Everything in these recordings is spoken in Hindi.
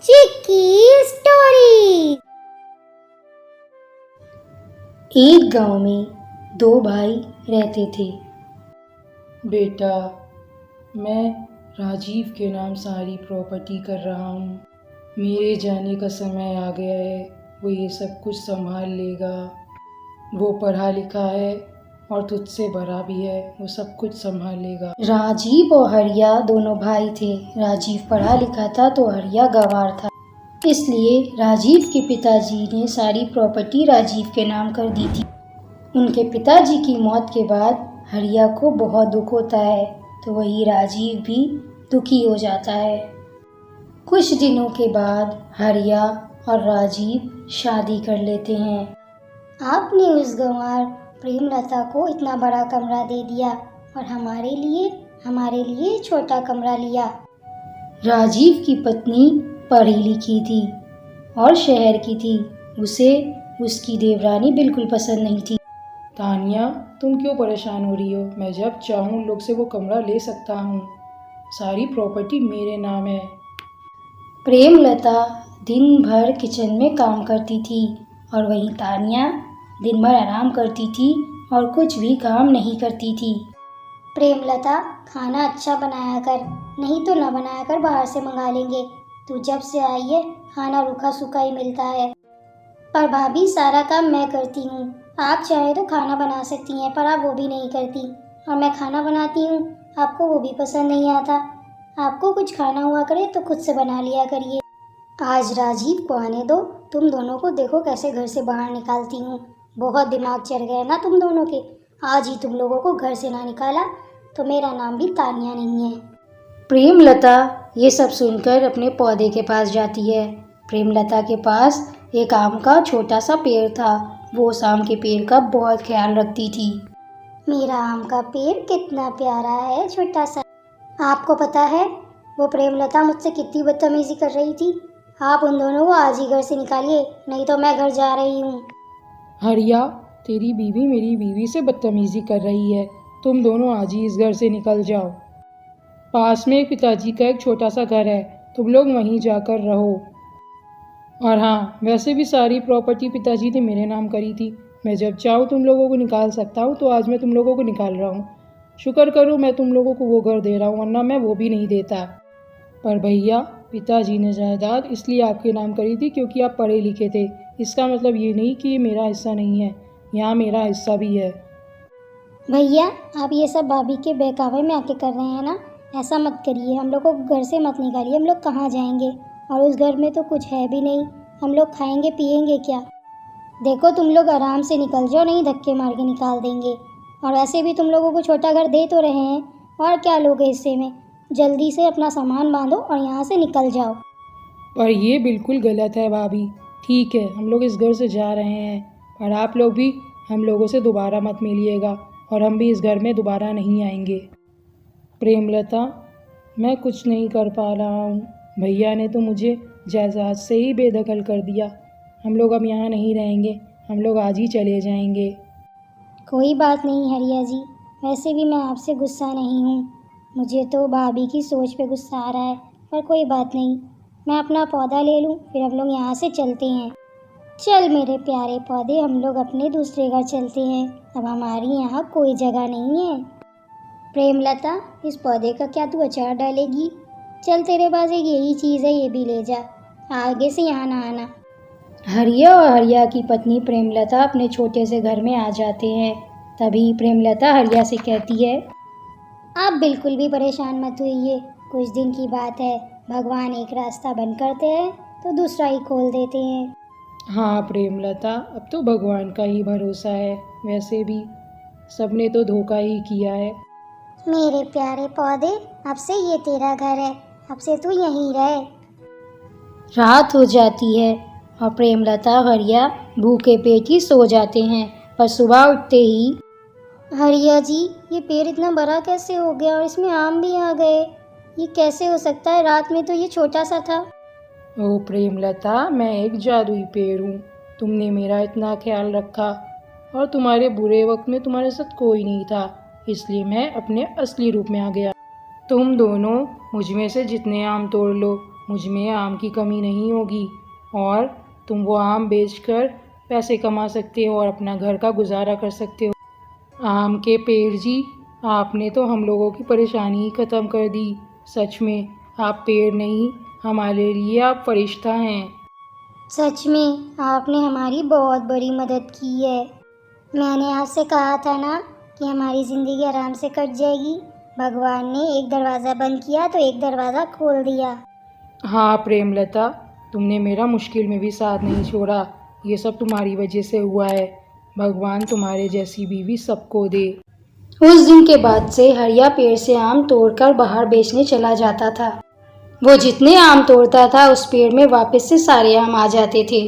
चिक्की स्टोरी। एक गांव में दो भाई रहते थे। बेटा, मैं राजीव के नाम सारी प्रॉपर्टी कर रहा हूँ। मेरे जाने का समय आ गया है। वो ये सब कुछ संभाल लेगा। वो पढ़ा लिखा है और तुझसे बड़ा भी है। वो सब कुछ संभाल लेगा। राजीव और हरिया दोनों भाई थे। राजीव पढ़ा लिखा था तो हरिया गंवार था, इसलिए राजीव के पिताजी ने सारी प्रॉपर्टी राजीव के नाम कर दी थी। उनके पिताजी की मौत के बाद हरिया को बहुत दुख होता है, तो वही राजीव भी दुखी हो जाता है। कुछ दिनों के बाद हरिया और राजीव शादी कर लेते हैं। आपने उस गंवार प्रेमलता को इतना बड़ा कमरा दे दिया और हमारे लिए छोटा कमरा लिया। राजीव की पत्नी पढ़ी लिखी थी और शहर की थी। उसे उसकी देवरानी बिल्कुल पसंद नहीं थी। तानिया, तुम क्यों परेशान हो रही हो? मैं जब चाहूँ लोग से वो कमरा ले सकता हूँ। सारी प्रॉपर्टी मेरे नाम है। प्रेमलता दिन भर किचन में काम करती थी और वहीं तानिया दिन भर आराम करती थी और कुछ भी काम नहीं करती थी। प्रेमलता, खाना अच्छा बनाया कर, नहीं तो ना बनाया कर, बाहर से मंगा लेंगे। तू जब से आई है खाना रूखा सूखा ही मिलता है। पर भाभी, सारा काम मैं करती हूँ। आप चाहे तो खाना बना सकती हैं, पर आप वो भी नहीं करती। और मैं खाना बनाती हूँ, आपको वो भी पसंद नहीं आता। आपको कुछ खाना हुआ करे तो खुद से बना लिया करिए। आज राजीव को आने दो, तुम दोनों को देखो कैसे घर से बाहर निकालती हूँ। बहुत दिमाग चढ़ गए ना तुम दोनों के। आज ही तुम लोगों को घर से ना निकाला तो मेरा नाम भी तानिया नहीं है। प्रेमलता ये सब सुनकर अपने पौधे के पास जाती है। प्रेमलता के पास एक आम का छोटा सा पेड़ था। वो उस आम के पेड़ का बहुत ख्याल रखती थी। मेरा आम का पेड़ कितना प्यारा है, छोटा सा। आपको पता है वो प्रेमलता मुझसे कितनी बदतमीजी कर रही थी। आप उन दोनों को आज ही घर से निकालिए, नहीं तो मैं घर जा रही हूँ। हरिया, तेरी बीवी मेरी बीवी से बदतमीजी कर रही है। तुम दोनों आज ही इस घर से निकल जाओ। पास में पिताजी का एक छोटा सा घर है, तुम लोग वहीं जाकर रहो। और हाँ, वैसे भी सारी प्रॉपर्टी पिताजी ने मेरे नाम करी थी। मैं जब चाहूँ तुम लोगों को निकाल सकता हूँ, तो आज मैं तुम लोगों को निकाल रहा हूँ। शुक्र करो मैं तुम लोगों को वो घर दे रहा हूँ, वरना मैं वो भी नहीं देता। पर भैया, पिताजी ने जायदाद इसलिए आपके नाम करी थी क्योंकि आप पढ़े लिखे थे। इसका मतलब ये नहीं कि ये मेरा हिस्सा नहीं है, यहाँ मेरा हिस्सा भी है। भैया, आप ये सब भाभी के बहकावे में आके कर रहे हैं ना। ऐसा मत करिए, हम लोग को घर से मत निकालिए। हम लोग कहाँ जाएंगे? और उस घर में तो कुछ है भी नहीं। हम लोग खाएंगे पिएंगे क्या? देखो, तुम लोग आराम से निकल जाओ, नहीं धक्के मार के निकाल देंगे। और वैसे भी तुम लोगों को छोटा घर दे तो रहे हैं, और क्या लोगे हिस्से में? जल्दी से अपना सामान बांधो और यहाँ से निकल जाओ। पर ये बिल्कुल गलत है भाभी। ठीक है, हम लोग इस घर से जा रहे हैं, पर आप लोग भी हम लोगों से दोबारा मत मिलिएगा और हम भी इस घर में दोबारा नहीं आएंगे। प्रेमलता, मैं कुछ नहीं कर पा रहा हूँ। भैया ने तो मुझे जायदाद से ही बेदखल कर दिया। हम लोग अब यहाँ नहीं रहेंगे, हम लोग आज ही चले जाएंगे। कोई बात नहीं हरिया जी, वैसे भी मैं आपसे गुस्सा नहीं हूँ। मुझे तो भाभी की सोच पे गुस्सा आ रहा है, पर कोई बात नहीं। मैं अपना पौधा ले लूँ, फिर हम लोग यहाँ से चलते हैं। चल मेरे प्यारे पौधे, हम लोग अपने दूसरे घर चलते हैं। अब हमारी यहाँ कोई जगह नहीं है। प्रेमलता, इस पौधे का क्या तू अचार डालेगी? चल, तेरे पास एक यही चीज़ है, ये भी ले जा। आगे से यहाँ ना आना। हरिया और हरिया की पत्नी प्रेमलता अपने छोटे से घर में आ जाते हैं। तभी प्रेमलता हरिया से कहती है, आप बिल्कुल भी परेशान मत होइए। कुछ दिन की बात है, भगवान एक रास्ता बंद करते हैं तो दूसरा ही खोल देते हैं। हाँ प्रेमलता, अब तो भगवान का ही भरोसा है। वैसे भी सबने तो धोखा ही किया है। मेरे प्यारे पौधे, अब से ये तेरा घर है, अब से तू यहीं रहे। रात हो जाती है और प्रेमलता और हरिया भूखे पेट ही सो जाते हैं। पर सुबह उठते ही, हरिया जी, ये पेड़ इतना बड़ा कैसे हो गया और इसमें आम भी आ गए? ये कैसे हो सकता है? रात में तो ये छोटा सा था। ओ प्रेमलता, मैं एक जादुई पेड़ हूँ। तुमने मेरा इतना ख्याल रखा और तुम्हारे बुरे वक्त में तुम्हारे साथ कोई नहीं था, इसलिए मैं अपने असली रूप में आ गया। तुम दोनों मुझ में से जितने आम तोड़ लो, मुझ में आम की कमी नहीं होगी और तुम वो आम बेचकर पैसे कमा सकते हो और अपना घर का गुजारा कर सकते हो। आम के पेड़ जी, आपने तो हम लोगों की परेशानी ही ख़त्म कर दी। सच में आप पेड़ नहीं, हमारे लिए आप फरिश्ता हैं। सच में आपने हमारी बहुत बड़ी मदद की है। मैंने आपसे कहा था ना कि हमारी ज़िंदगी आराम से कट जाएगी। भगवान ने एक दरवाज़ा बंद किया तो एक दरवाज़ा खोल दिया। हाँ प्रेमलता, तुमने मेरा मुश्किल में भी साथ नहीं छोड़ा। ये सब तुम्हारी वजह से हुआ है। भगवान तुम्हारे जैसी बीवी सबको दे। उस दिन के बाद से हरिया पेड़ से आम तोड़कर बाहर बेचने चला जाता था। वो जितने आम तोड़ता था उस पेड़ में वापस से सारे आम आ जाते थे।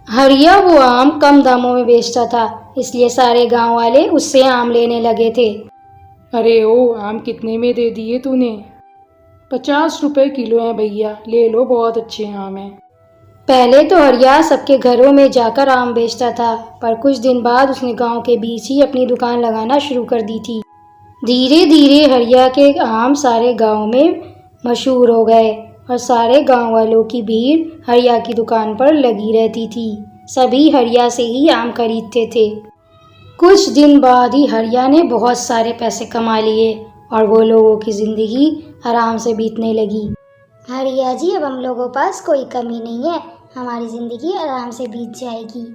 हरिया वो आम कम दामों में बेचता था, इसलिए सारे गांव वाले उससे आम लेने लगे थे। अरे ओ, आम कितने में दे दिए तूने? 50 रुपये किलो है भैया, ले लो, बहुत अच्छे आम हैं। पहले तो हरिया सबके घरों में जाकर आम बेचता था, पर कुछ दिन बाद उसने गांव के बीच ही अपनी दुकान लगाना शुरू कर दी थी। धीरे धीरे हरिया के आम सारे गांव में मशहूर हो गए और सारे गांव वालों की भीड़ हरिया की दुकान पर लगी रहती थी। सभी हरिया से ही आम खरीदते थे। कुछ दिन बाद ही हरिया ने बहुत सारे पैसे कमा लिए और वो लोगों की ज़िंदगी आराम से बीतने लगी। हरिया जी, अब हम लोगों पास कोई कमी नहीं है, हमारी ज़िंदगी आराम से बीत जाएगी।